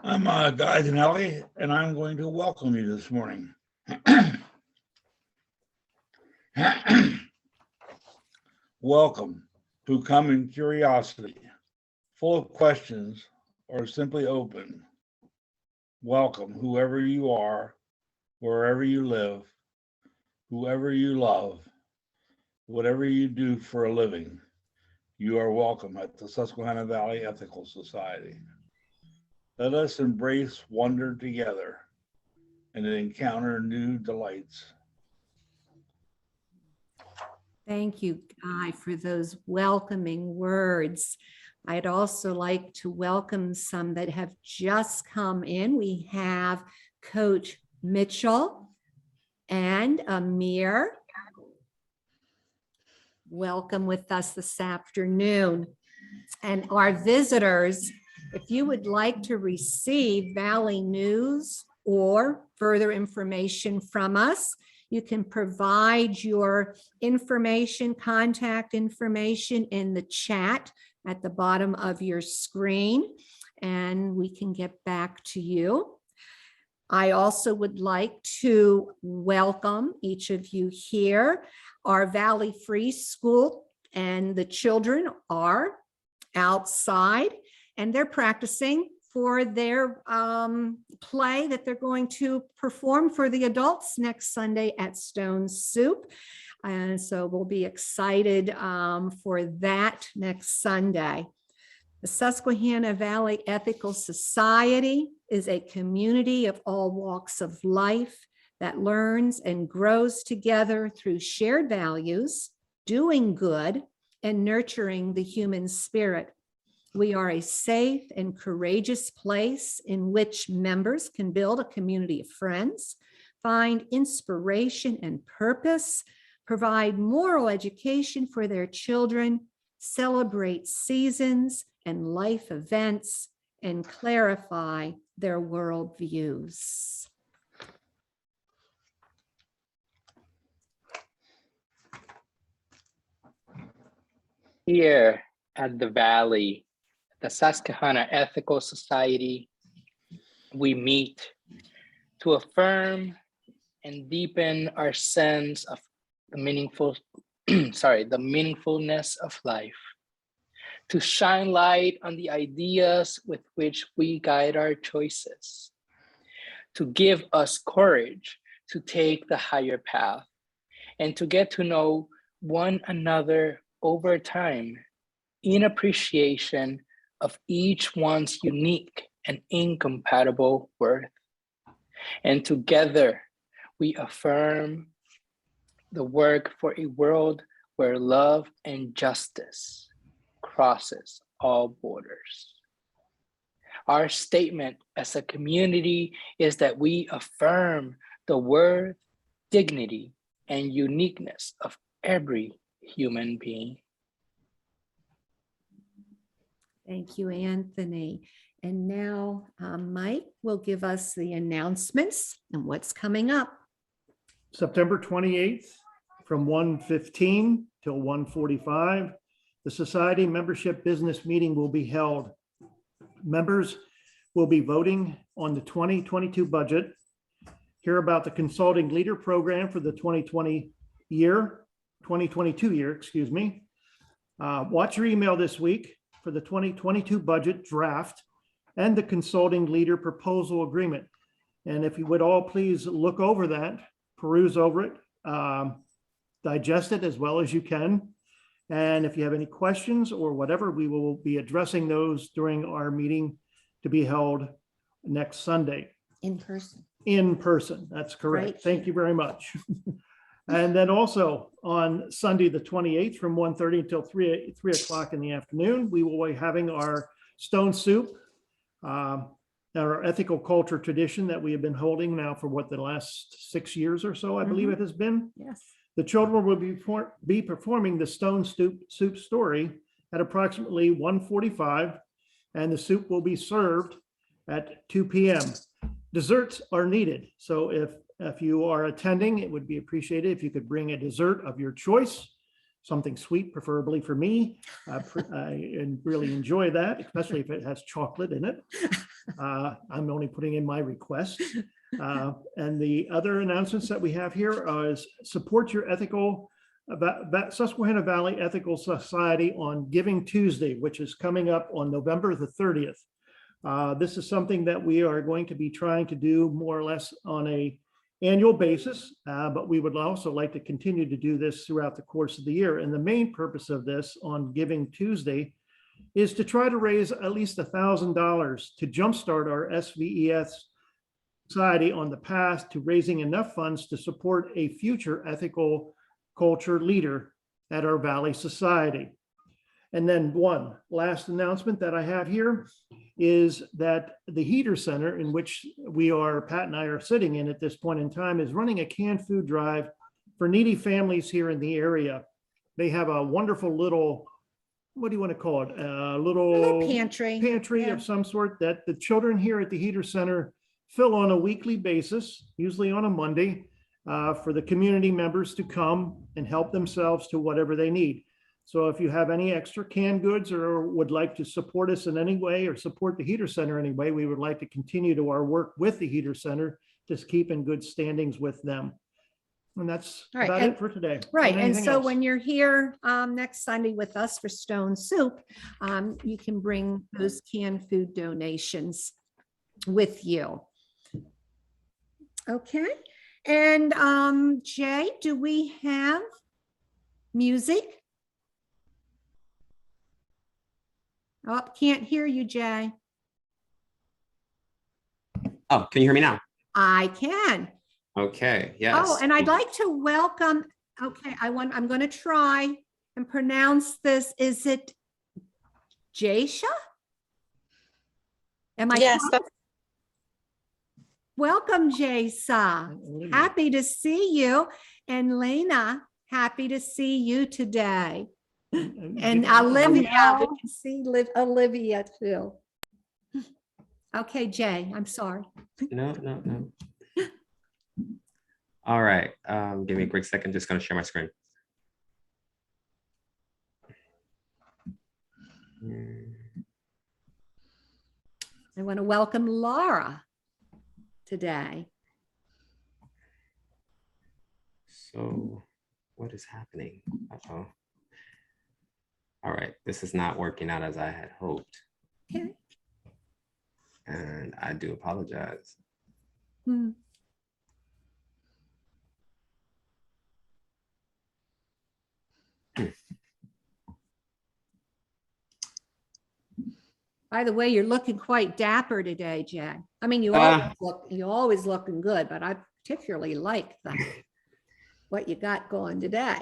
I'm Guy Danelli, and I'm going to welcome you this morning. Welcome to Common Curiosity, full of questions or simply open. Welcome, whoever you are, wherever you live, whoever you love, whatever you do for a living. You are welcome at the Susquehanna Valley Ethical Society. Let us embrace wonder together and encounter new delights. Thank you, Guy, for those welcoming words. I'd also like to welcome some that have just come in. We have Coach Mitchell and Amir. Welcome with us this afternoon. And our visitors, if you would like to receive Valley News or further information from us, you can provide your information, contact information in the chat at the bottom of your screen, and we can get back to you. I also would like to welcome each of you here. Our Valley Free School and the children are outside, and they're practicing for their play that they're going to perform for the adults next Sunday at Stone Soup. And so we'll be excited for that next Sunday. The Susquehanna Valley Ethical Society is a community of all walks of life that learns and grows together through shared values, doing good, and nurturing the human spirit. We are a safe and courageous place in which members can build a community of friends, find inspiration and purpose, provide moral education for their children, celebrate seasons and life events, and clarify their worldviews. Here at the Valley, the Susquehanna Ethical Society, we meet to affirm and deepen our sense of the meaningfulness of life, to shine light on the ideas with which we guide our choices, to give us courage to take the higher path, and to get to know one another over time in appreciation of each one's unique and incompatible worth. And together, we affirm the work for a world where love and justice crosses all borders. Our statement as a community is that we affirm the worth, dignity, and uniqueness of every human being. Thank you, Anthony. And now Mike will give us the announcements and what's coming up. September 28th from 1:15 till 1:45, the Society membership business meeting will be held. Members will be voting on the 2022 budget, hear about the Consulting Leader Program for the 2022 year, watch your email this week for the 2022 budget draft and the Consulting Leader Proposal Agreement. And if you would all please look over that, peruse over it, digest it as well as you can. And if you have any questions or whatever, we will be addressing those during our meeting to be held next Sunday. In person. In person, that's correct. Right. Thank you very much. And then also on Sunday, the 28th from 1:30 until 3 o'clock in the afternoon, we will be having our Stone Soup, our ethical culture tradition that we have been holding now for the last 6 years or so, I believe it has been. Yes. The children will be performing the Stone Soup story at approximately 1:45, and the soup will be served at 2 p.m. Desserts are needed. So if you are attending, it would be appreciated if you could bring a dessert of your choice something sweet, preferably for me. I really enjoy that, especially if it has chocolate in it. I'm only putting in my request. And the other announcements that we have here is support your ethical Susquehanna Valley Ethical Society on Giving Tuesday, which is coming up on November the 30th. This is something that we are going to be trying to do more or less on a annual basis, but we would also like to continue to do this throughout the course of the year. And the main purpose of this on Giving Tuesday is to try to raise at least $1,000 to jumpstart our SVES Society on the path to raising enough funds to support a future ethical culture leader at our Valley Society. And then one last announcement that I have here is that the Heater Center, in which Pat and I are sitting in at this point in time, is running a canned food drive for needy families here in the area. They have a wonderful little, what do you want to call it? A little pantry. Pantry of some sort that the children here at the Heater Center fill on a weekly basis, usually on a Monday, for the community members to come and help themselves to whatever they need. So if you have any extra canned goods or would like to support us in any way or support the Heater Center anyway, we would like to continue to our work with the Heater Center to keep in good standings with them. And that's Right, about and- it for today. Right, and Anything so else? when you're here next Sunday with us for Stone Soup, you can bring those canned food donations with you. Okay, and Jay, do we have music? Oh, can't hear you, Jay. Oh, can you hear me now? I can. Okay, yes. Oh, and I'd like to welcome, okay, I'm going to try and pronounce this. Is it Jasha? Am I? Yes, correct? Welcome, Jasa. Olivia. Happy to see you. And Lena, happy to see you today. And Olivia, I can see Olivia too. Okay, Jay, I'm sorry. No. All right, give me a quick second. Just gonna share my screen. I want to welcome Laura today. So what is happening? Uh-oh. All right, this is not working out as I had hoped. Okay. And I do apologize. Hmm. By the way, you're looking quite dapper today, Jay. I mean, you always looking good, but I particularly like what you got going today.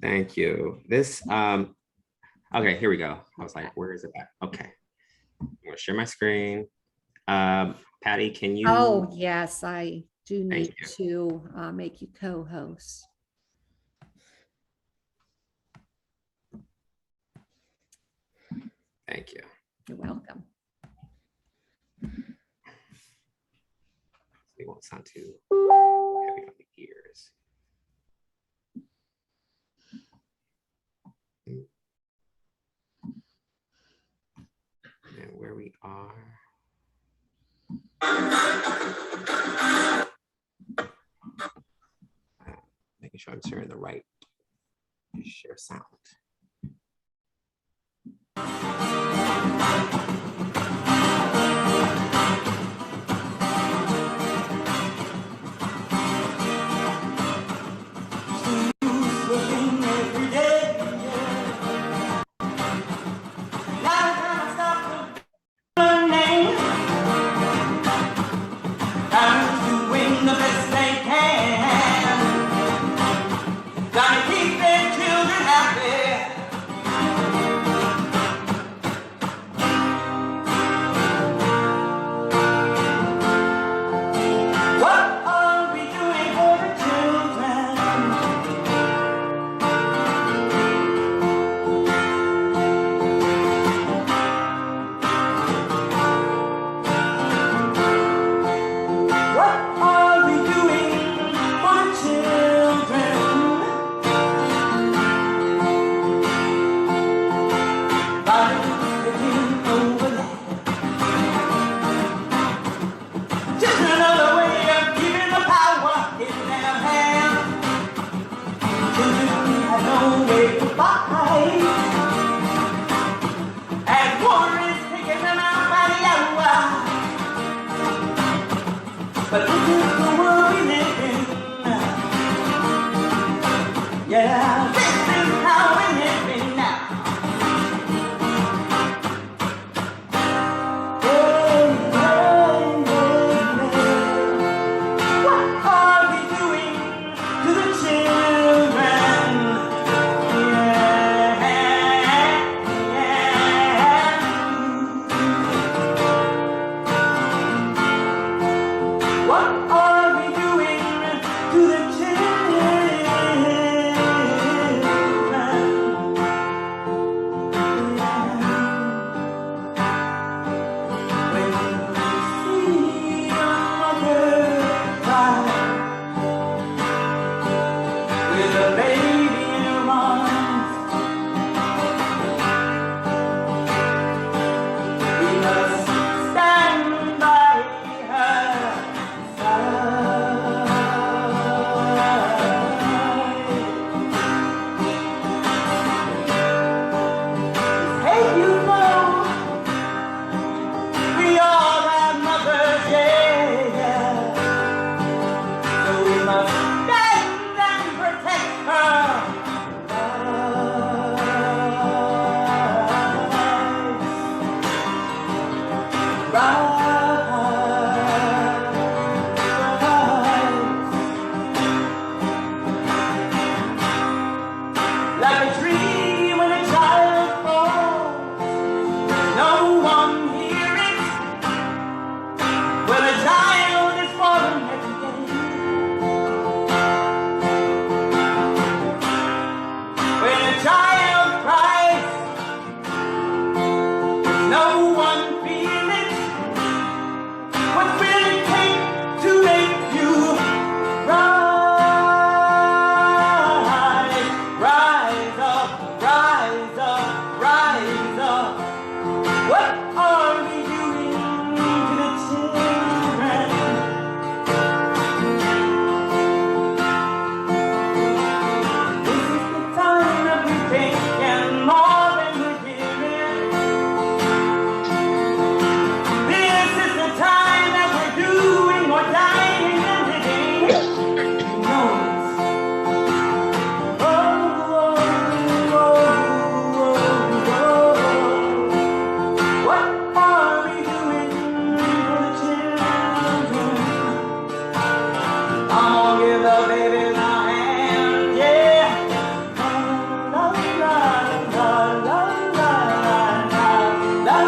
Thank you. This, okay, here we go. I was like, where is it at? Okay. I'm gonna share my screen. Patty, can you? Oh, yes, I do Thank need to make you co-host. Thank you. You're welcome. We won't sound too heavy on the ears. And where we are. Making sure I'm sharing the right share sound. Gotta keep their children happy. Yeah, this is how we live it now. What are we doing to the children? Yeah, yeah. What are we doing to the children? When you see a mother cry with a baby in her arms, we must stand by her side. Hey, you know, we all have mothers, yeah, yeah. So we must stand and protect her rights. Like a tree when a child falls, no one hear it. When a child is falling every day, when a child cries, no one feel it. What will it take to make you rise? Rise up, rise up, rise up. What are we doing to the children? This is the time that we take and more than we're giving. This is the time that we're doing more dying than living. You know it. Oh, oh, oh, oh, oh. What are we doing for the children? I'm gonna give the baby my hand, yeah. La la la la la la la la la la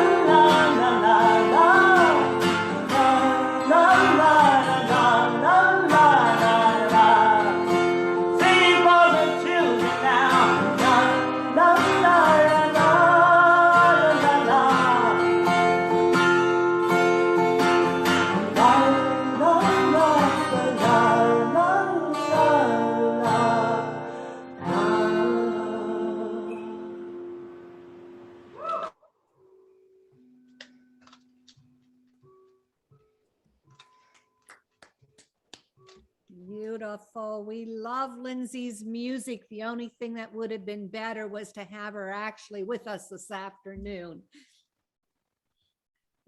la la la la la la. Sing for the children now. La la la la la la la. Beautiful. We love Lindsay's music. The only thing that would have been better was to have her actually with us this afternoon.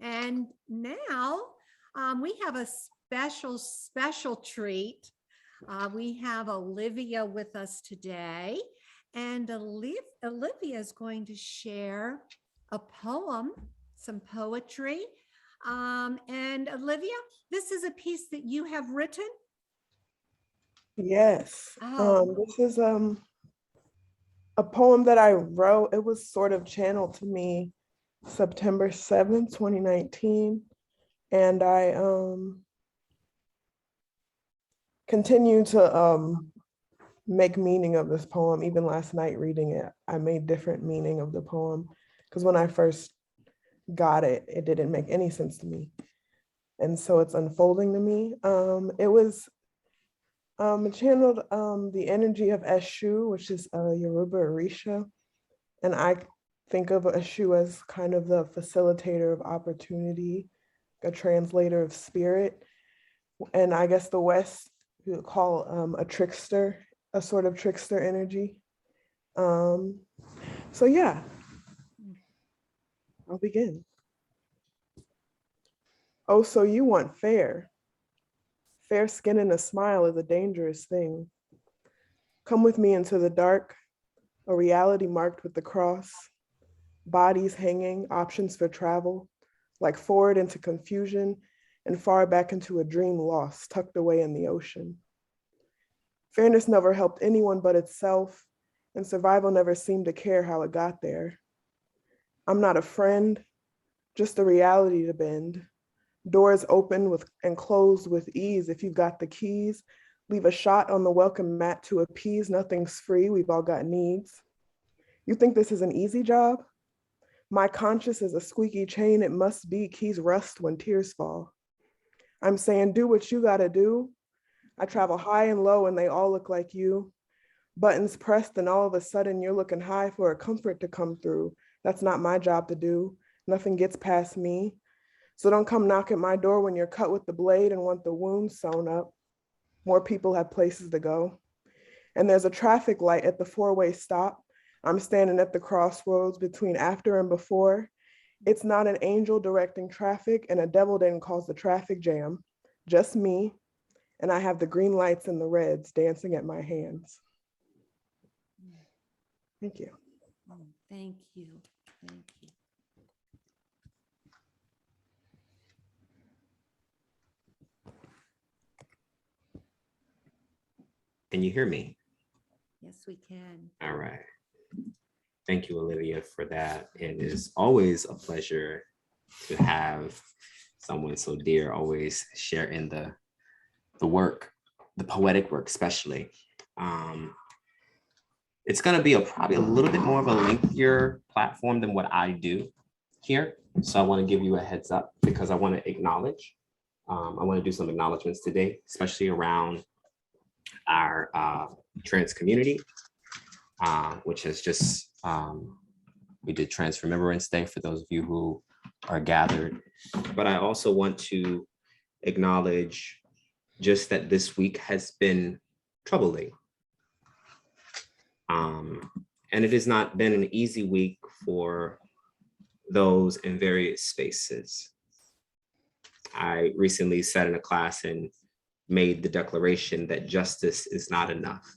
And now we have a special treat. We have Olivia with us today, and Olivia is going to share a poem, some poetry. And Olivia, this is a piece that you have written. Yes. Oh. This is a poem that I wrote. It was sort of channeled to me September 7th, 2019. And I continue to make meaning of this poem. Even last night reading it, I made different meaning of the poem because when I first got it, it didn't make any sense to me. And so it's unfolding to me. It was channeled the energy of Eshu, which is a Yoruba Orisha. And I think of Eshu as kind of the facilitator of opportunity, a translator of spirit. And I guess the West you would call a trickster, a sort of trickster energy. So yeah, I'll begin. Oh, so you want fair. Fair skin and a smile is a dangerous thing. Come with me into the dark, a reality marked with the cross, bodies hanging, options for travel, like forward into confusion and far back into a dream lost, tucked away in the ocean. Fairness never helped anyone but itself, and survival never seemed to care how it got there. I'm not a friend, just a reality to bend. Doors open with and close with ease. If you've got the keys, leave a shot on the welcome mat to appease. Nothing's free, we've all got needs. You think this is an easy job? My conscience is a squeaky chain, it must be. Keys rust when tears fall. I'm saying do what you gotta do. I travel high and low and they all look like you. Buttons pressed and all of a sudden you're looking high for a comfort to come through. That's not my job to do. Nothing gets past me. So don't come knock at my door when you're cut with the blade and want the wound sewn up. More people have places to go. And there's a traffic light at the four-way stop. I'm standing at the crossroads between after and before. It's not an angel directing traffic and a devil didn't cause the traffic jam, just me. And I have the green lights and the reds dancing at my hands. Thank you. Thank you. Thank you. Can you hear me? Yes, we can. All right. Thank you, Olivia, for that. It is always a pleasure to have someone so dear always share in the work, the poetic work, especially. It's going to be probably a little bit more of a lengthier platform than what I do here. So I want to give you a heads up because I want to acknowledge. I want to do some acknowledgements today, especially around our trans community, which has just, we did Trans Remembrance Day for those of you who are gathered. But I also want to acknowledge just that this week has been troubling. And it has not been an easy week for those in various spaces. I recently sat in a class and made the declaration that justice is not enough.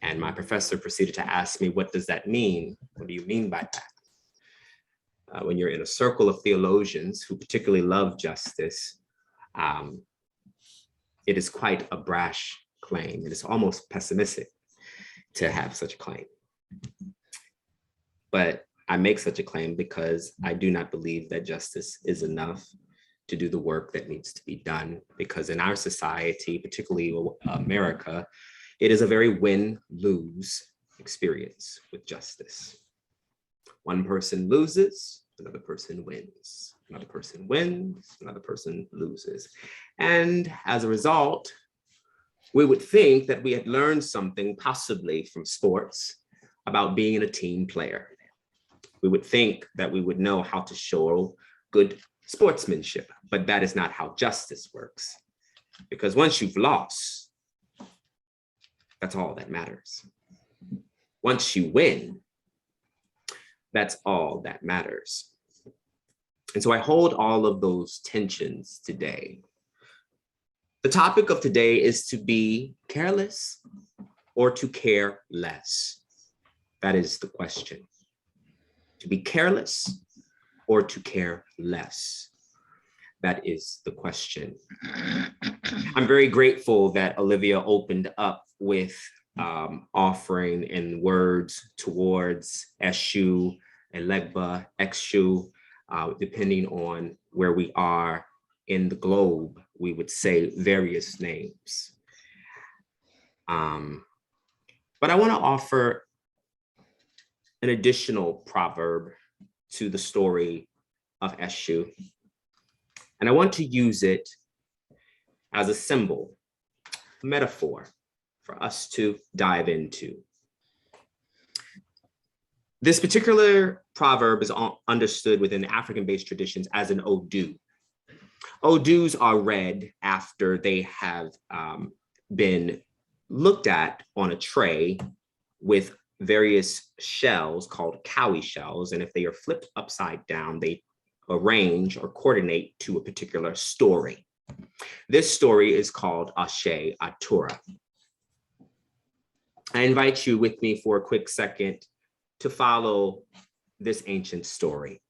And my professor proceeded to ask me, what does that mean? What do you mean by that? When you're in a circle of theologians who particularly love justice, it is quite a brash claim. It is almost pessimistic to have such a claim. But I make such a claim because I do not believe that justice is enough to do the work that needs to be done. Because in our society, particularly America, it is a very win-lose experience with justice. One person loses, another person wins. Another person wins, another person loses. And as a result, we would think that we had learned something possibly from sports about being a team player. We would think that we would know how to show good sportsmanship, but that is not how justice works. Because once you've lost, that's all that matters. Once you win, that's all that matters. And so I hold all of those tensions today. The topic of today is to be careless or to care less. That is the question. To be careless or to care less. That is the question. I'm very grateful that Olivia opened up with offering in words towards Eshu, Elegba, Exu, depending on where we are in the globe, we would say various names. But I want to offer an additional proverb to the story of Eshu. And I want to use it as a symbol, a metaphor for us to dive into. This particular proverb is understood within African-based traditions as an odu. Odus are read after they have been looked at on a tray with various shells called cowrie shells. And if they are flipped upside down, they arrange or coordinate to a particular story. This story is called Ashe Atura. I invite you with me for a quick second to follow this ancient story.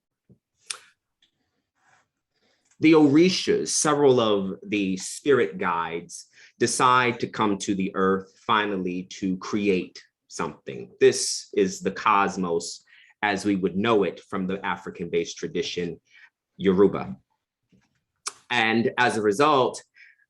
The Orishas, several of the spirit guides, decide to come to the earth finally to create something. This is the cosmos as we would know it from the African-based tradition, Yoruba. And as a result,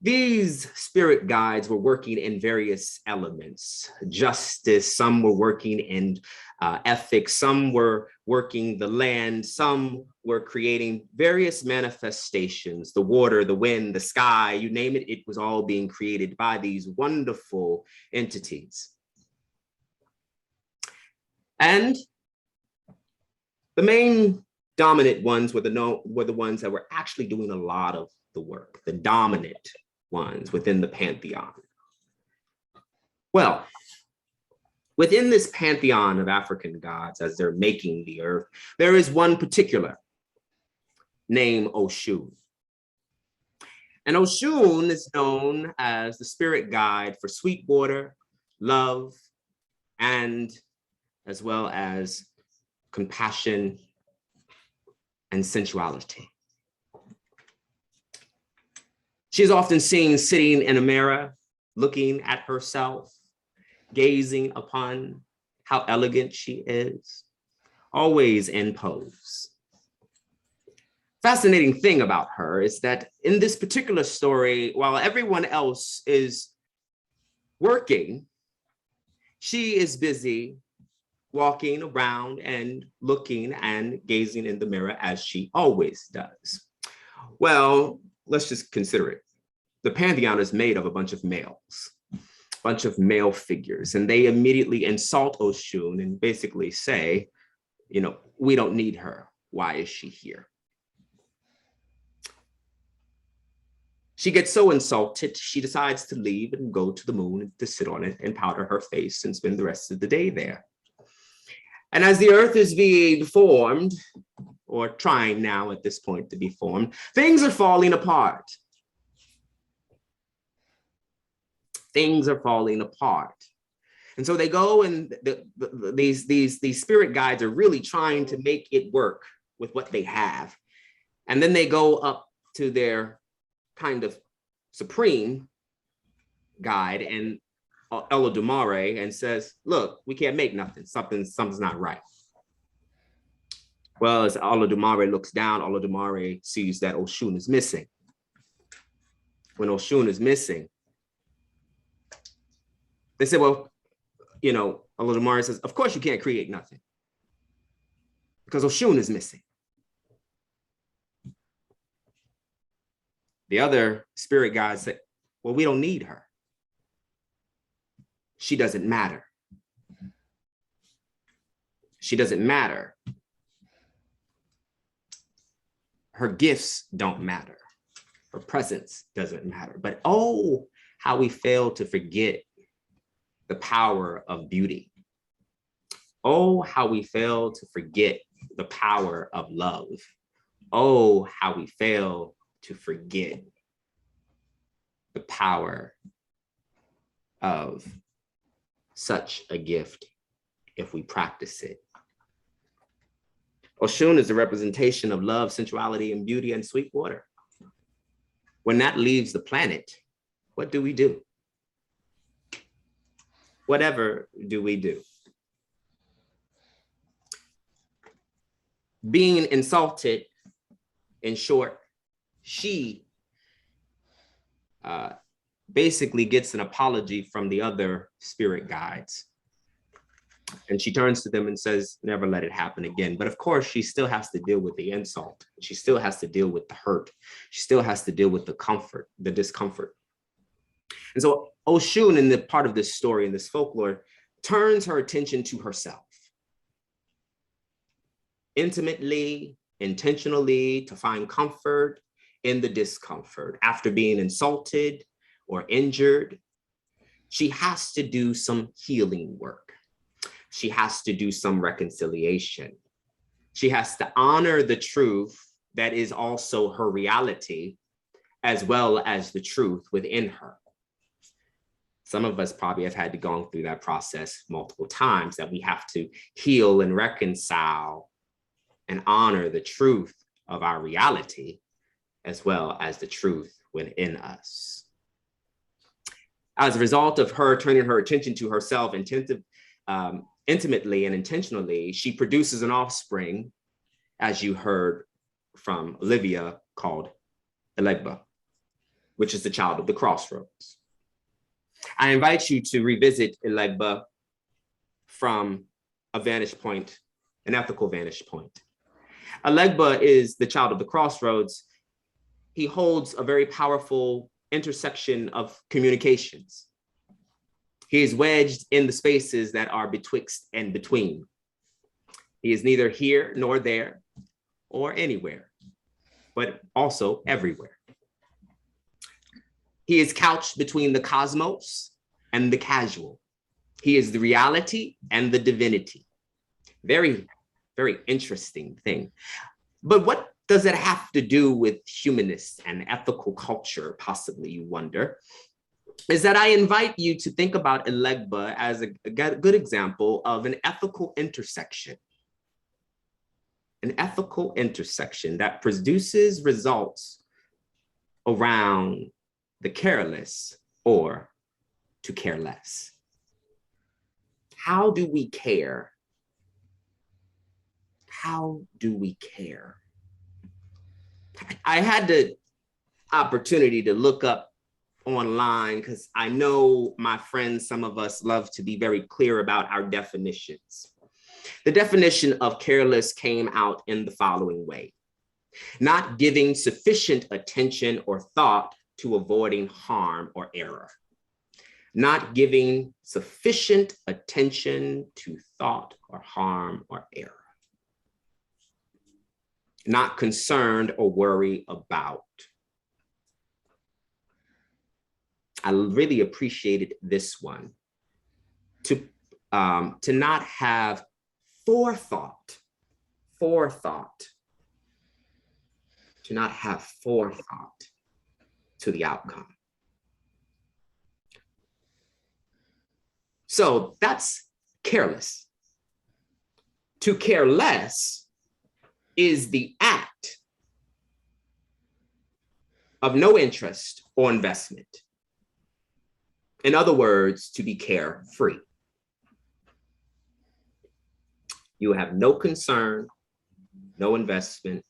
these spirit guides were working in various elements. Justice, some were working in ethics, some were working the land, some were creating various manifestations, the water, the wind, the sky, you name it, it was all being created by these wonderful entities. And the main dominant ones were the ones that were actually doing a lot of the work, the dominant ones within the pantheon. Well, within this pantheon of African gods, as they're making the earth, there is one particular named Oshun. And Oshun is known as the spirit guide for sweet water, love, and as well as compassion and sensuality. She is often seen sitting in a mirror, looking at herself, gazing upon how elegant she is, always in pose. Fascinating thing about her is that in this particular story, while everyone else is working, she is busy walking around and looking and gazing in the mirror as she always does. Well, let's just consider it. The pantheon is made of a bunch of males, a bunch of male figures, and they immediately insult Oshun and basically say, you know, we don't need her. Why is she here? She gets so insulted, she decides to leave and go to the moon to sit on it and powder her face and spend the rest of the day there. And as the earth is being formed, or trying now at this point to be formed, things are falling apart. Things are falling apart. And so they go and these spirit guides are really trying to make it work with what they have. And then they go up to their kind of supreme guide and Olodumare and says, look, we can't make nothing. Something's not right. Well, as Olodumare looks down, Olodumare sees that Oshun is missing. When Oshun is missing, they say, well, you know, Olodumare says, of course you can't create nothing because Oshun is missing. The other spirit guides say, well, we don't need her. She doesn't matter. She doesn't matter. Her gifts don't matter. Her presence doesn't matter. But oh, how we fail to forget the power of beauty. Oh, how we fail to forget the power of love. Oh, how we fail to forget the power of such a gift if we practice it. Oshun is a representation of love, sensuality, and beauty and sweet water. When that leaves the planet, what do we do? Whatever do we do? Being insulted, in short, she basically gets an apology from the other spirit guides. And she turns to them and says, never let it happen again. But of course, she still has to deal with the insult. She still has to deal with the hurt. She still has to deal with the discomfort. And so Oshun, in the part of this story, in this folklore, turns her attention to herself. Intimately, intentionally, to find comfort in the discomfort. After being insulted or injured, she has to do some healing work. She has to do some reconciliation. She has to honor the truth that is also her reality, as well as the truth within her. Some of us probably have had to go through that process multiple times, that we have to heal and reconcile and honor the truth of our reality, as well as the truth within us. As a result of her turning her attention to herself intimately and intentionally, she produces an offspring, as you heard from Olivia, called Elegba, which is the child of the crossroads. I invite you to revisit Elegba from a vantage point, an ethical vantage point. Elegba is the child of the crossroads. He holds a very powerful intersection of communications. He is wedged in the spaces that are betwixt and between. He is neither here nor there or anywhere, but also everywhere. He is couched between the cosmos and the casual. He is the reality and the divinity. Very, very interesting thing. But what does it have to do with humanists and ethical culture, possibly, you wonder? Is that I invite you to think about Elegba as a good example of an ethical intersection. An ethical intersection that produces results around the careless or to care less. How do we care? How do we care? I had the opportunity to look up online because I know my friends, some of us love to be very clear about our definitions. The definition of careless came out in the following way: not giving sufficient attention or thought to avoiding harm or error. Not giving sufficient attention to thought or harm or error. Not concerned or worry about. I really appreciated this one. To not have forethought. To not have forethought to the outcome. So that's careless. To care less is the act of no interest or investment. In other words, to be carefree. You have no concern, no investment.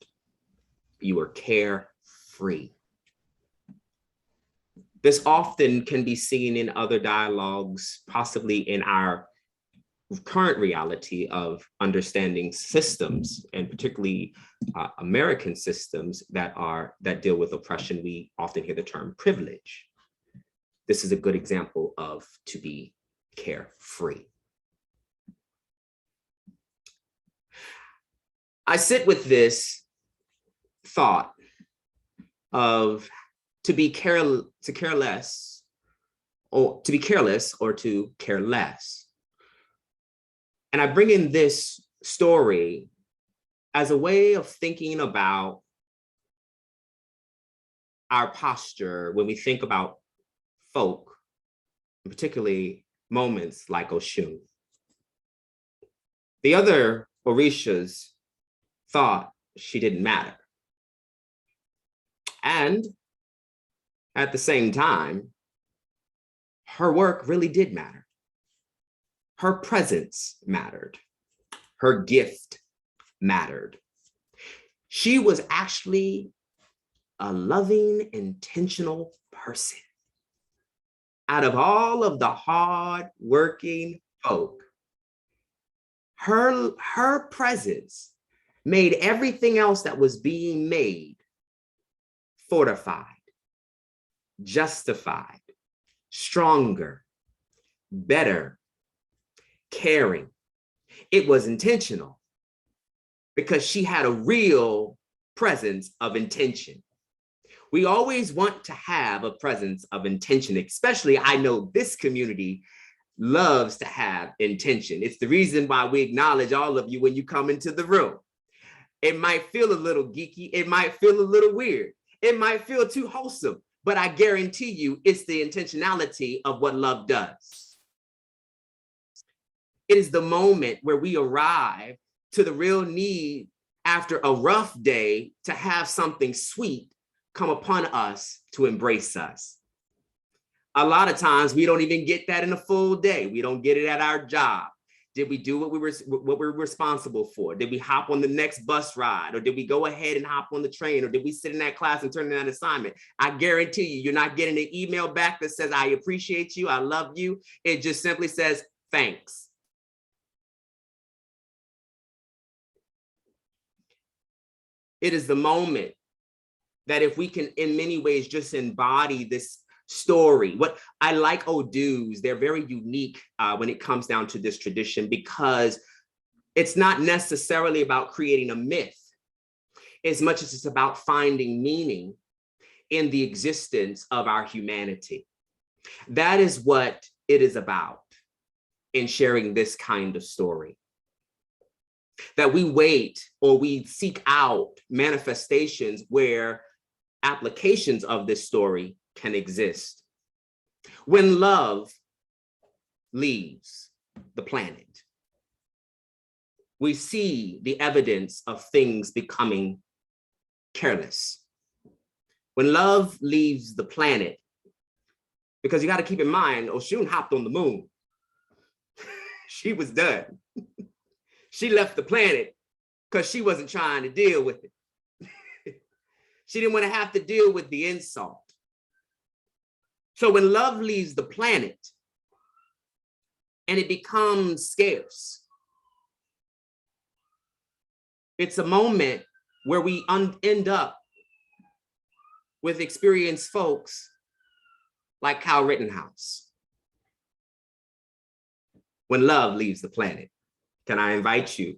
You are carefree. This often can be seen in other dialogues, possibly in our current reality of understanding systems, and particularly American systems that deal with oppression. We often hear the term privilege. This is a good example of to be carefree. I sit with this thought of to care less or to care less. And I bring in this story as a way of thinking about our posture when we think about folk, and particularly moments like Oshun. The other Orishas thought she didn't matter. And at the same time, her work really did matter. Her presence mattered. Her gift mattered. She was actually a loving, intentional person. Out of all of the hard-working folk, her presence made everything else that was being made fortified, justified, stronger, better, caring. It was intentional because she had a real presence of intention. We always want to have a presence of intention, especially I know this community loves to have intention. It's the reason why we acknowledge all of you when you come into the room. It might feel a little geeky. It might feel a little weird. It might feel too wholesome, but I guarantee you it's the intentionality of what love does. It is the moment where we arrive to the real need after a rough day to have something sweet come upon us to embrace us. A lot of times we don't even get that in a full day. We don't get it at our job. Did we do what we were responsible for? Did we hop on the next bus ride? Or did we go ahead and hop on the train? Or did we sit in that class and turn in that assignment? I guarantee you, you're not getting an email back that says, I appreciate you, I love you. It just simply says, thanks. It is the moment that if we can, in many ways, just embody this story. What I like Odu's, they're very unique when it comes down to this tradition, because it's not necessarily about creating a myth as much as it's about finding meaning in the existence of our humanity. That is what it is about in sharing this kind of story. That we wait or we seek out manifestations where applications of this story can exist. When love leaves the planet, we see the evidence of things becoming careless. When love leaves the planet, because you got to keep in mind, Oshun hopped on the moon. She was done. She left the planet because she wasn't trying to deal with it. She didn't want to have to deal with the insult. So when love leaves the planet and it becomes scarce, it's a moment where we end up with experienced folks like Kyle Rittenhouse. When love leaves the planet, can I invite you?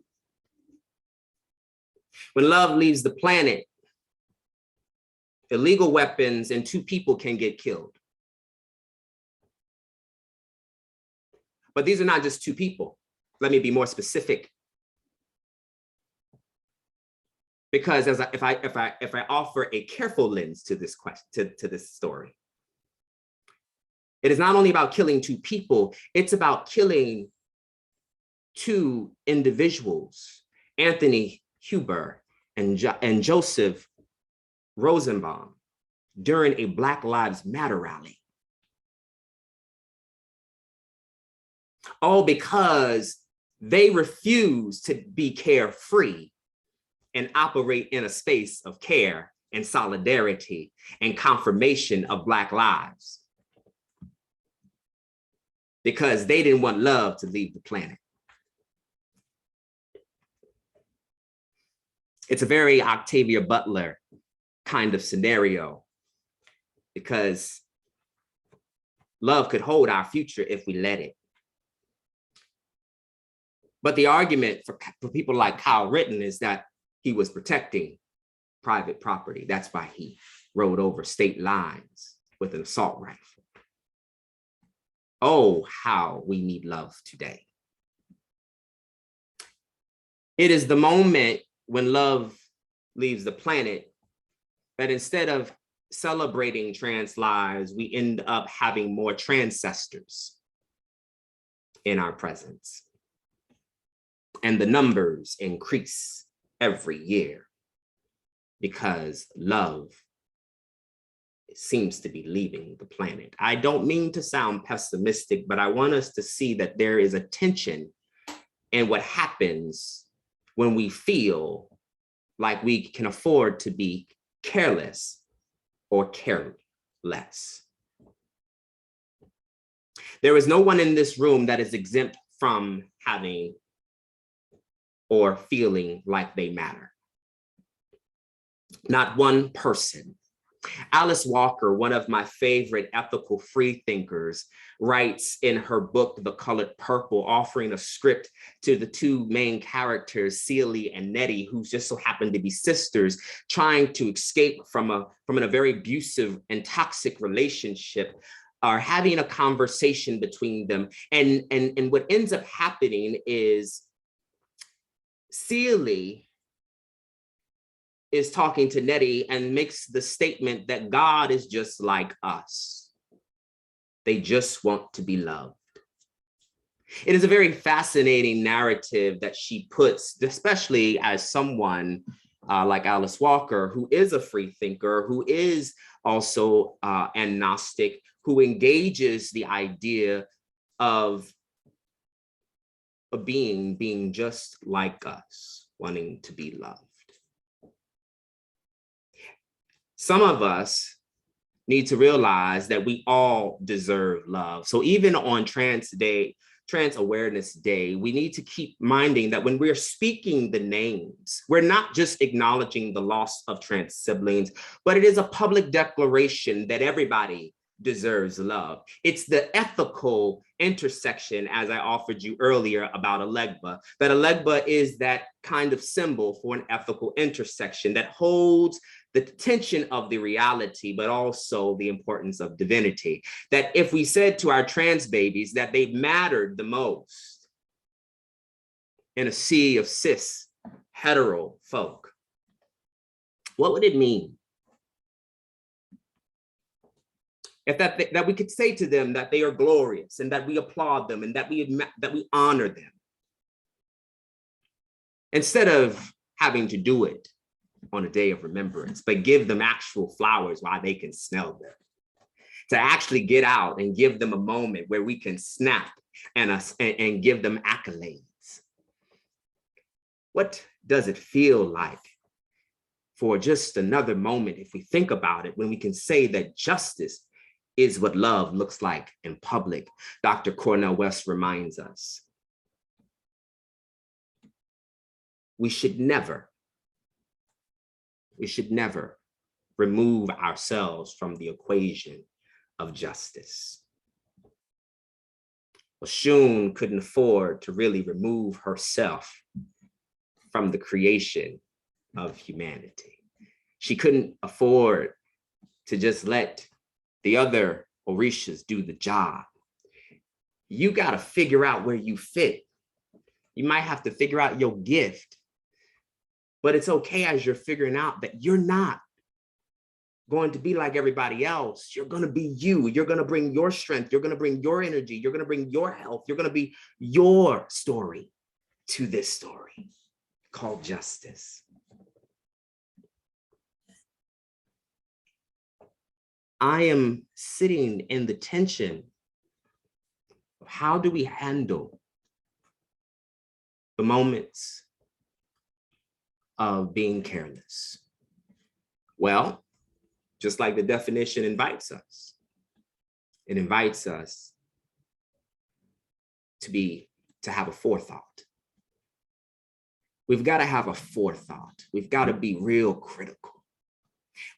When love leaves the planet, illegal weapons and 2 people can get killed. But these are not just 2 people. Let me be more specific. Because if I offer a careful lens to this question, to this story, it is not only about killing 2 people, it's about killing 2 individuals, Anthony Huber and Joseph Rosenbaum, during a Black Lives Matter rally. All because they refuse to be carefree and operate in a space of care and solidarity and confirmation of Black lives, because they didn't want love to leave the planet. It's a very Octavia Butler kind of scenario, because love could hold our future if we let it. But the argument for people like Kyle Rittenhouse is that he was protecting private property. That's why he rode over state lines with an assault rifle. Oh, how we need love today. It is the moment when love leaves the planet that instead of celebrating trans lives, we end up having more transcestors in our presence. And the numbers increase every year because love seems to be leaving the planet. I don't mean to sound pessimistic, but I want us to see that there is a tension in what happens when we feel like we can afford to be careless or careless. There is no one in this room that is exempt from having or feeling like they matter. Not one person. Alice Walker, one of my favorite ethical free thinkers, writes in her book, The Colored Purple, offering a script to the 2 main characters, Celie and Nettie, who just so happen to be sisters, trying to escape from a very abusive and toxic relationship, are having a conversation between them. And what ends up happening is Celie is talking to Nettie and makes the statement that God is just like us. They just want to be loved. It is a very fascinating narrative that she puts, especially as someone like Alice Walker, who is a free thinker, who is also agnostic, who engages the idea of a being just like us, wanting to be loved. Some of us need to realize that we all deserve love. So even on Trans Awareness Day, we need to keep minding that when we're speaking the names, we're not just acknowledging the loss of trans siblings, but it is a public declaration that everybody deserves love. It's the ethical intersection, as I offered you earlier about Alegba, that Alegba is that kind of symbol for an ethical intersection that holds the tension of the reality, but also the importance of divinity. That if we said to our trans babies that they mattered the most in a sea of cis hetero folk, what would it mean? If that we could say to them that they are glorious and that we applaud them and that we honor them, instead of having to do it on a day of remembrance, but give them actual flowers while they can smell them. To actually get out and give them a moment where we can snap and give them accolades. What does it feel like for just another moment, if we think about it, when we can say that justice is what love looks like in public? Dr. Cornel West reminds us. We should never remove ourselves from the equation of justice. Oshun couldn't afford to really remove herself from the creation of humanity. She couldn't afford to just let the other Orishas do the job. You got to figure out where you fit. You might have to figure out your gift, but it's okay as you're figuring out that you're not going to be like everybody else. You're going to be you. You're going to bring your strength. You're going to bring your energy. You're going to bring your health. You're going to be your story to this story called justice. I am sitting in the tension of how do we handle the moments of being careless? Well, just like the definition invites us, it invites us to have a forethought. We've got to have a forethought. We've got to be real critical.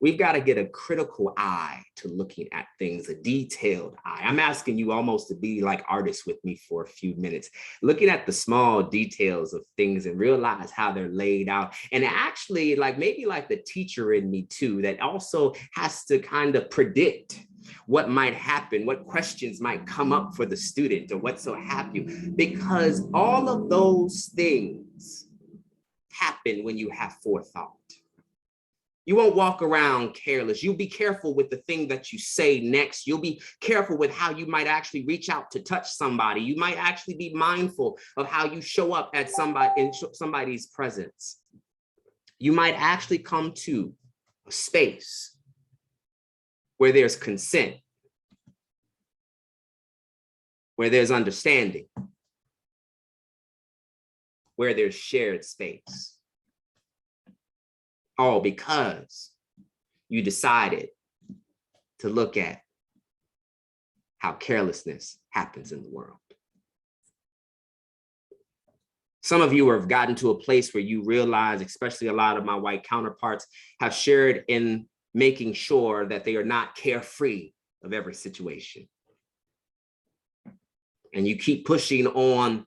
We've got to get a critical eye to looking at things, a detailed eye. I'm asking you almost to be like artists with me for a few minutes, looking at the small details of things and realize how they're laid out. And actually, maybe like the teacher in me too, that also has to kind of predict what might happen, what questions might come up for the student or what so have you, because all of those things happen when you have forethought. You won't walk around careless. You'll be careful with the thing that you say next. You'll be careful with how you might actually reach out to touch somebody. You might actually be mindful of how you show up at somebody's presence. You might actually come to a space where there's consent, where there's understanding, where there's shared space. All because you decided to look at how carelessness happens in the world. Some of you have gotten to a place where you realize, especially a lot of my white counterparts, have shared in making sure that they are not carefree of every situation. And you keep pushing on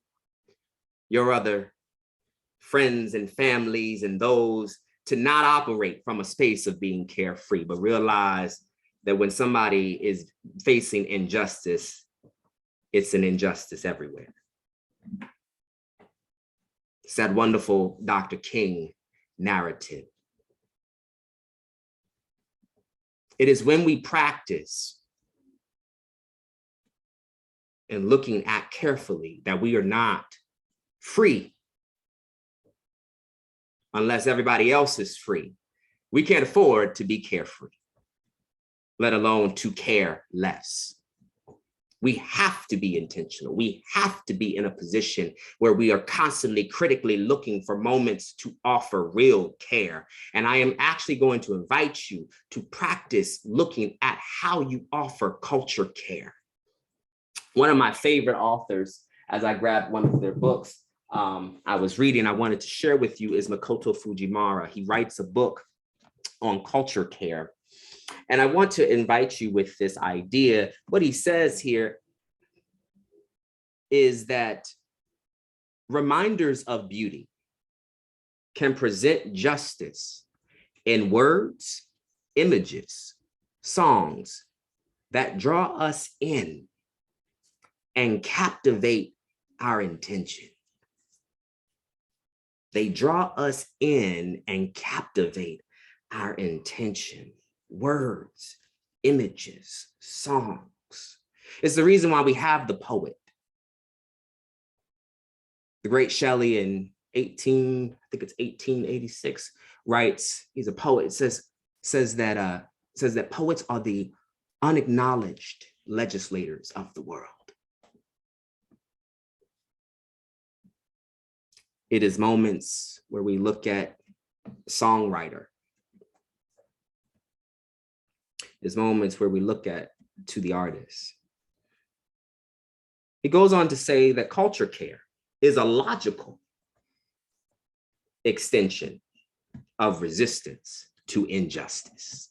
your other friends and families and those to not operate from a space of being carefree, but realize that when somebody is facing injustice, it's an injustice everywhere. It's that wonderful Dr. King narrative It is when we practice and looking at carefully that we are not free unless everybody else is free. We can't afford to be carefree, let alone to care less. We have to be intentional. We have to be in a position where we are constantly critically looking for moments to offer real care. And I am actually going to invite you to practice looking at how you offer culture care. One of my favorite authors, as I grabbed one of their books, I was reading, I wanted to share with you, is Makoto Fujimura. He writes a book on culture care. And I want to invite you with this idea. What he says here is that reminders of beauty can present justice in words, images, songs that draw us in and captivate our intention. They draw us in and captivate our intention. Words, images, songs. It's the reason why we have the poet. The great Shelley in 1886 writes, he's a poet, says that poets are the unacknowledged legislators of the world. It is moments where we look at songwriter. It's moments where we look at to the artist. He goes on to say that culture care is a logical extension of resistance to injustice.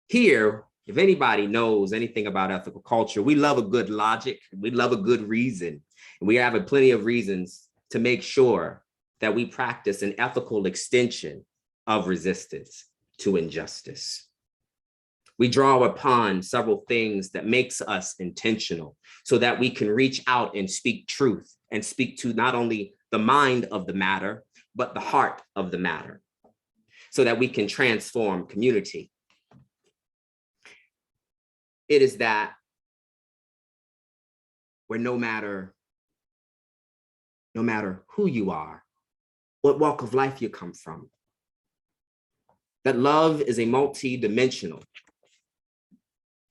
Here, if anybody knows anything about ethical culture, we love a good logic, we love a good reason. And we have plenty of reasons to make sure that we practice an ethical extension of resistance to injustice. We draw upon several things that makes us intentional so that we can reach out and speak truth and speak to not only the mind of the matter, but the heart of the matter, so that we can transform community. It is that where no matter who you are, what walk of life you come from, that love is a multi-dimensional.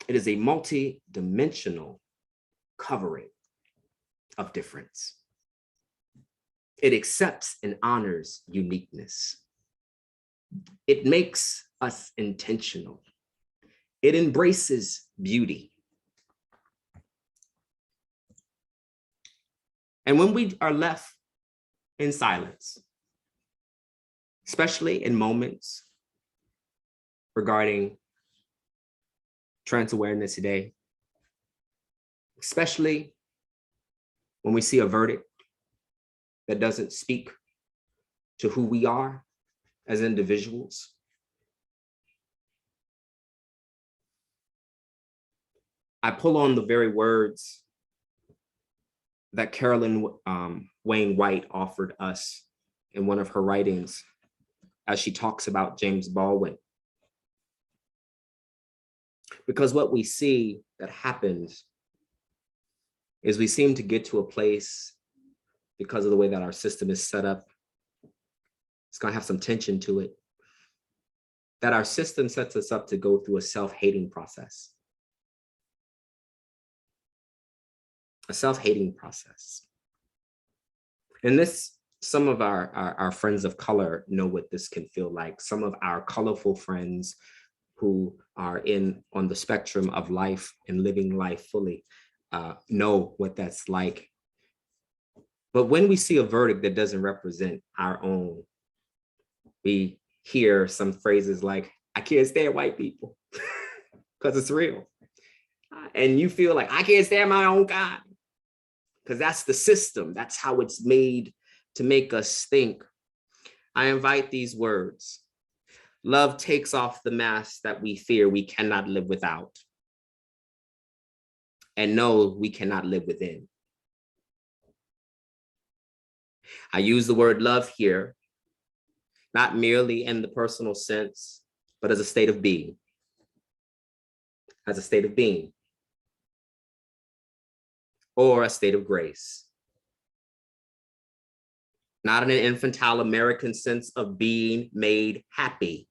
It is a multi-dimensional covering of difference. It accepts and honors uniqueness. It makes us intentional. It embraces beauty. And when we are left in silence, especially in moments regarding Trans Awareness Day, especially when we see a verdict that doesn't speak to who we are as individuals, I pull on the very words that Carolyn Wayne White offered us in one of her writings as she talks about James Baldwin. Because what we see that happens is we seem to get to a place, because of the way that our system is set up, it's gonna have some tension to it, that our system sets us up to go through a self-hating process. A self-hating process. And this, some of our friends of color know what this can feel like. Some of our colorful friends who are on the spectrum of life and living life fully know what that's like. But when we see a verdict that doesn't represent our own, we hear some phrases like, I can't stand white people, because it's real. And you feel like, I can't stand my own kind, because that's the system. That's how it's made to make us think. I invite these words. Love takes off the mask that we fear we cannot live without, and know we cannot live within. I use the word love here, not merely in the personal sense but as a state of being. As a state of being. Or a state of grace. Not in an infantile American sense of being made happy,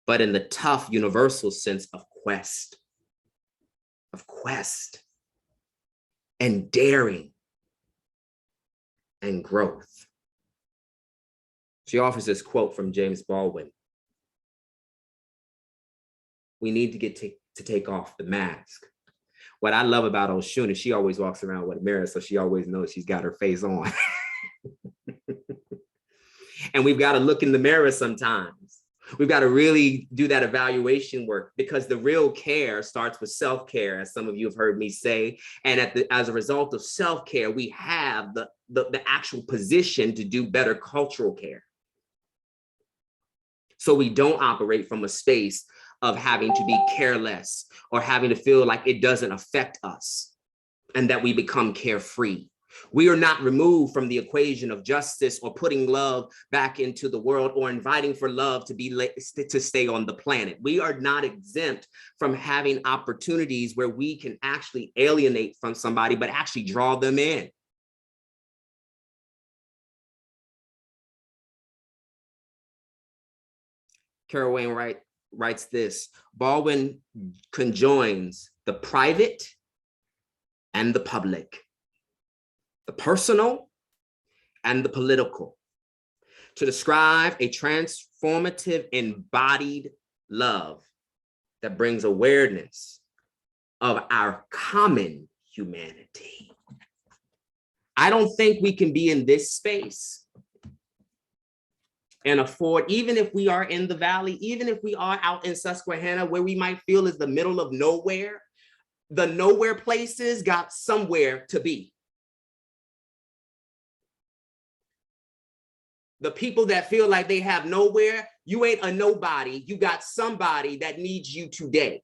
but in the tough universal sense of quest and daring and growth. She offers this quote from James Baldwin. We need to get to take off the mask. What I love about Oshun is she always walks around with a mirror, so she always knows she's got her face on. And we've got to look in the mirror sometimes. We've got to really do that evaluation work, because the real care starts with self-care, as some of you have heard me say. And as a result of self-care, we have the actual position to do better cultural care. So we don't operate from a space of having to be careless or having to feel like it doesn't affect us and that we become carefree. We are not removed from the equation of justice or putting love back into the world or inviting for love to stay on the planet. We are not exempt from having opportunities where we can actually alienate from somebody, but actually draw them in. Carol Wainwright writes this: Baldwin conjoins the private and the public, the personal and the political, to describe a transformative embodied love that brings awareness of our common humanity. I don't think we can be in this space and afford, even if we are in the valley, even if we are out in Susquehanna, where we might feel is the middle of nowhere, the nowhere places got somewhere to be. The people that feel like they have nowhere, you ain't a nobody. You got somebody that needs you today.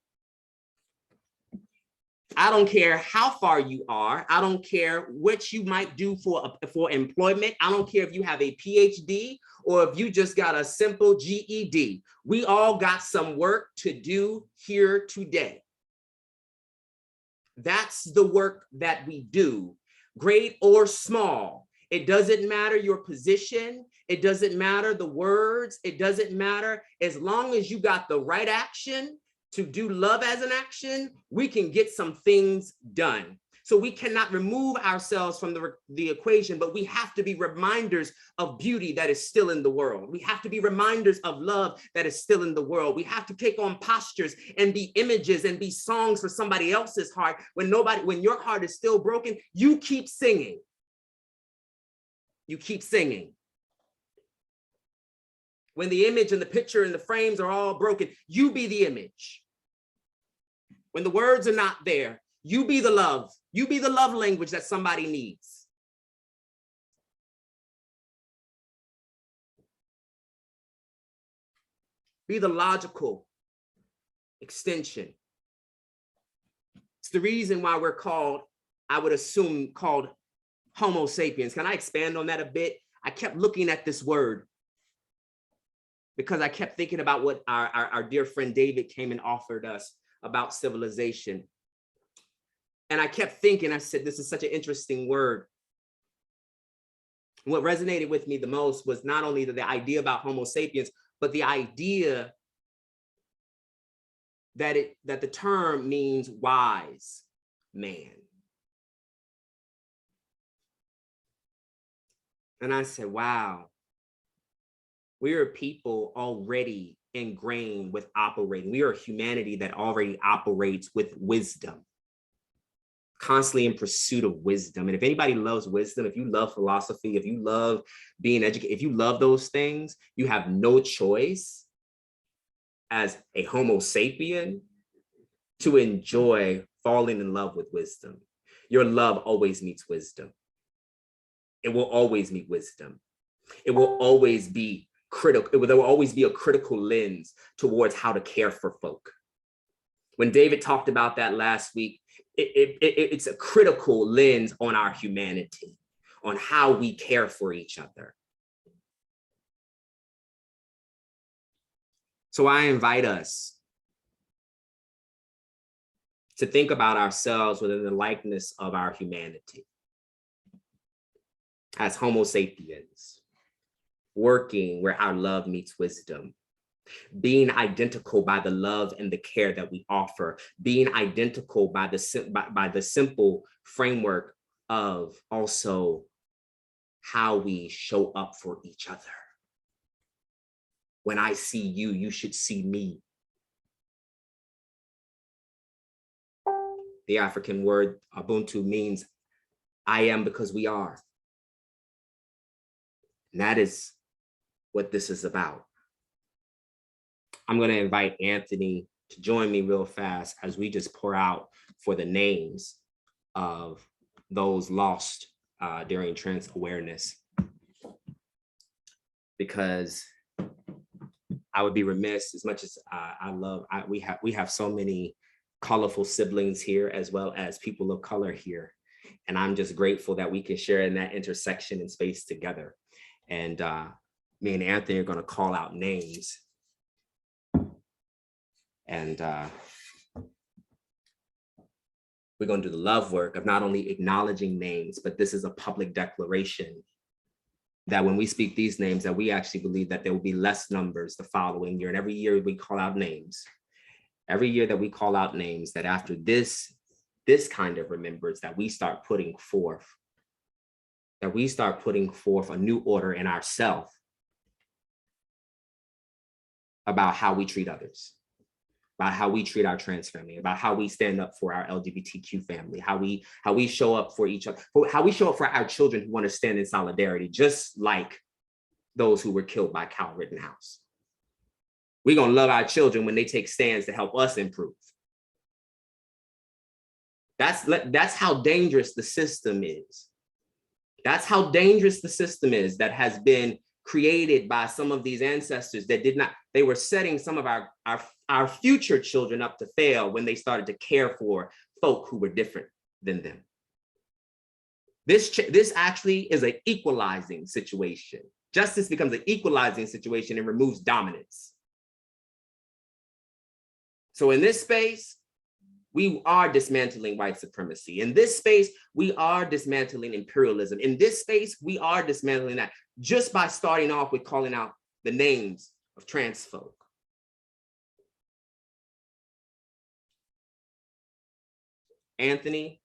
I don't care how far you are. I don't care what you might do for employment. I don't care if you have a PhD or if you just got a simple GED. We all got some work to do here today. That's the work that we do, great or small. It doesn't matter your position. It doesn't matter the words. It doesn't matter. As long as you got the right action to do love as an action, we can get some things done. So we cannot remove ourselves from the equation, but we have to be reminders of beauty that is still in the world. We have to be reminders of love that is still in the world. We have to take on postures and be images and be songs for somebody else's heart. When your heart is still broken, you keep singing. You keep singing. When the image and the picture and the frames are all broken, you be the image. When the words are not there, you be the love. You be the love language that somebody needs. Be the logical extension. It's the reason why we're called, I would assume, called Homo sapiens. Can I expand on that a bit? I kept looking at this word because I kept thinking about what our dear friend David came and offered us about civilization. And I kept thinking, I said, this is such an interesting word. What resonated with me the most was not only the idea about Homo sapiens, but the idea that the term means wise man. And I said, wow, we are people already ingrained with operating. We are a humanity that already operates with wisdom, constantly in pursuit of wisdom. And if anybody loves wisdom, if you love philosophy, if you love being educated, if you love those things, you have no choice as a Homo sapien to enjoy falling in love with wisdom. Your love always meets wisdom. It will always meet wisdom. It will always be critical. There will always be a critical lens towards how to care for folk. When David talked about that last week, it's a critical lens on our humanity, on how we care for each other. So I invite us to think about ourselves within the likeness of our humanity as Homo sapiens, working where our love meets wisdom, being identical by the love and the care that we offer, being identical by the simple framework of also how we show up for each other. When I see you, you should see me. The African word Ubuntu means I am because we are. And that is what this is about. I'm going to invite Anthony to join me real fast as we just pour out for the names of those lost during trans awareness. Because I would be remiss, as much as we have so many colorful siblings here, as well as people of color here. And I'm just grateful that we can share in that intersection and space together. And me and Anthony are going to call out names. And we're going to do the love work of not only acknowledging names, but this is a public declaration that when we speak these names, that we actually believe that there will be less numbers the following year. And every year we call out names. Every year that we call out names, that after this kind of remembrance, that we start putting forth a new order in ourselves about how we treat others, about how we treat our trans family, about how we stand up for our LGBTQ family, how we show up for each other, how we show up for our children who want to stand in solidarity, just like those who were killed by Kyle Rittenhouse. We're going to love our children when they take stands to help us improve. That's how dangerous the system is. That's how dangerous the system is that has been created by some of these ancestors that they were setting some of our future children up to fail when they started to care for folk who were different than them. This actually is an equalizing situation. Justice becomes an equalizing situation and removes dominance. So in this space, we are dismantling white supremacy. In this space, we are dismantling imperialism. In this space, we are dismantling that just by starting off with calling out the names of trans folk. Anthony,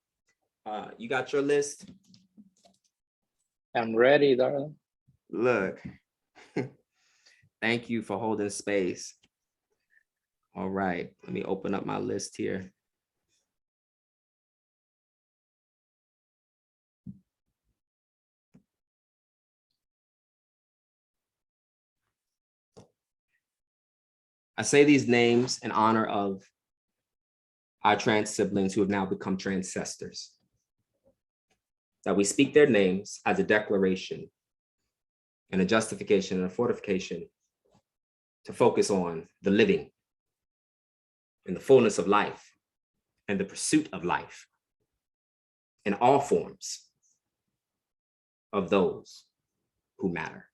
you got your list? I'm ready, darling. Look, thank you for holding space. All right, let me open up my list here. I say these names in honor of our trans siblings who have now become transcestors. That we speak their names as a declaration and a justification and a fortification to focus on the living and the fullness of life and the pursuit of life in all forms of those who matter.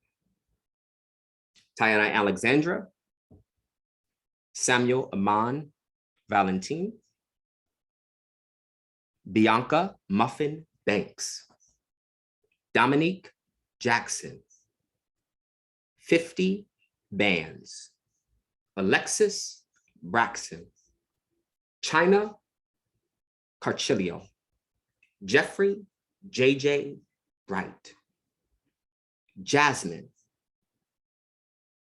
Tayana Alexandra, Samuel Aman Valentin, Bianca Muffin Banks, Dominique Jackson, 50 Bands, Alexis Braxton, China Carchilio, Jeffrey JJ Bright, Jasmine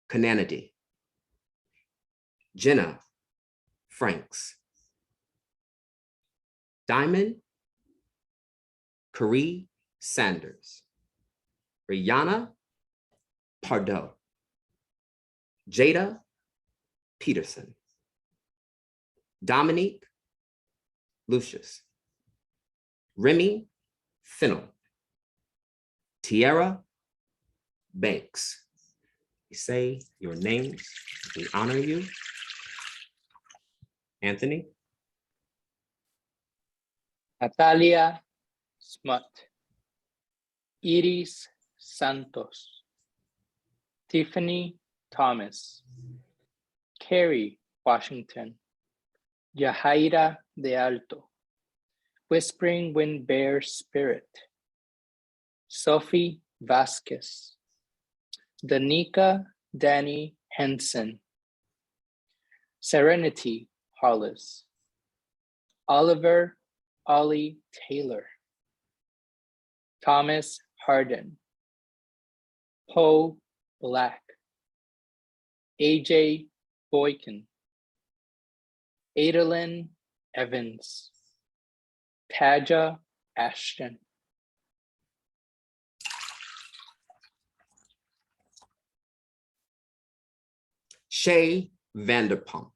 Kananady, Jenna Franks, Diamond Carrie Sanders, Rihanna Pardo, Jada Peterson, Dominique Lucius, Remy Fennell, Tierra Banks. We say your names, we honor you. Anthony? Natalia Smut, Iris Santos, Tiffany Thomas, Kerry Washington, Yahaira de Alto, Whispering Wind Bear Spirit, Sophie Vasquez, Danica Danny Henson, Serenity Hollis, Oliver Ollie Taylor, Thomas Harden, Poe Black, AJ Boykin, Adalyn Evans, Taja Ashton, Shay Vanderpump,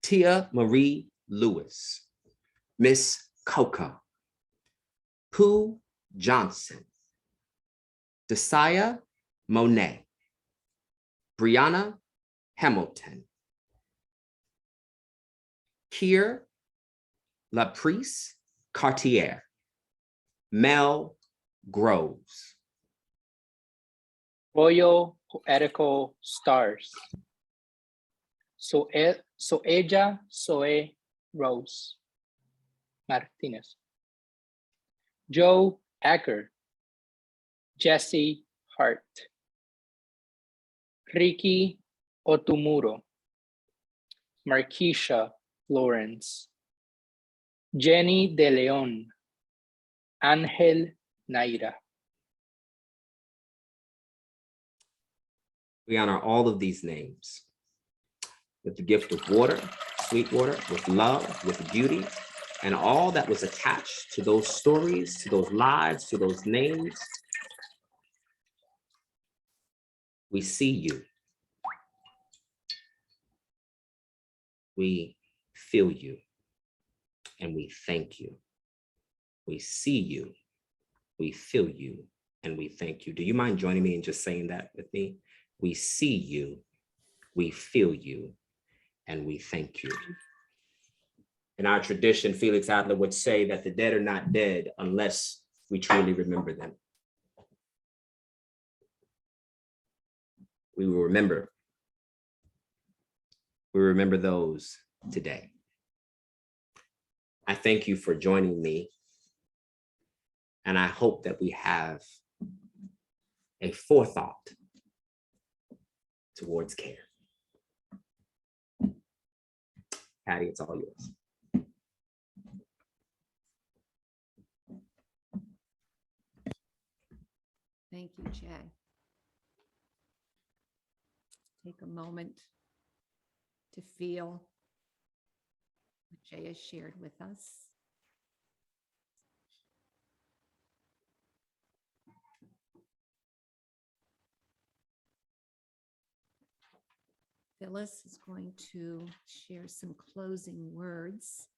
Tia Marie Lewis, Miss Coca, Pooh Johnson, Desaya Monet, Brianna Hamilton, Kier Laprice Cartier, Mel Groves, Royal Poetical Stars, Soeja Zoe Rose Martinez, Joe Acker, Jesse Hart, Ricky Otumuro, Marquisha Lawrence, Jenny De Leon, Angel Naira. We honor all of these names with the gift of water, sweet water, with love, with beauty, and all that was attached to those stories, to those lives, to those names. We see you. We feel you, and we thank you. We see you, we feel you, and we thank you. Do you mind joining me in just saying that with me? We see you, we feel you, and we thank you. In our tradition, Felix Adler would say that the dead are not dead unless we truly remember them. We will remember. We remember those today. I thank you for joining me, and I hope that we have a forethought towards care. Patty, it's all yours. Thank you, Jay. Take a moment to feel what Jay has shared with us. Phyllis is going to share some closing words,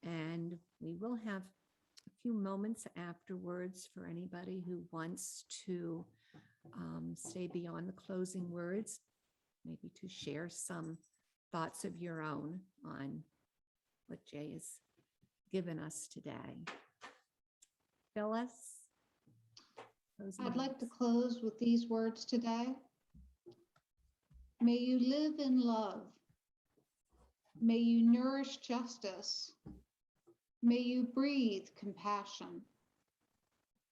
and we will have a few moments afterwards for anybody who wants to stay beyond the closing words, maybe to share some thoughts of your own on what Jay has given us today. Phyllis? I'd like to close with these words today. May you live in love. May you nourish justice. May you breathe compassion.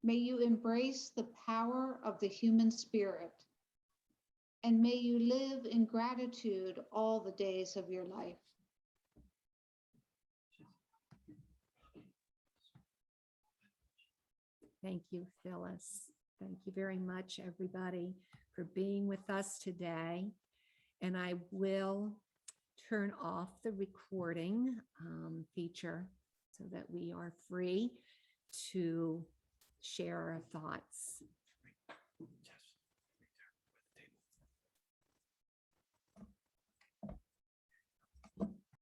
May you embrace the power of the human spirit. And may you live in gratitude all the days of your life. Thank you, Phyllis. Thank you very much, everybody, for being with us today. And I will turn off the recording feature so that we are free to share our thoughts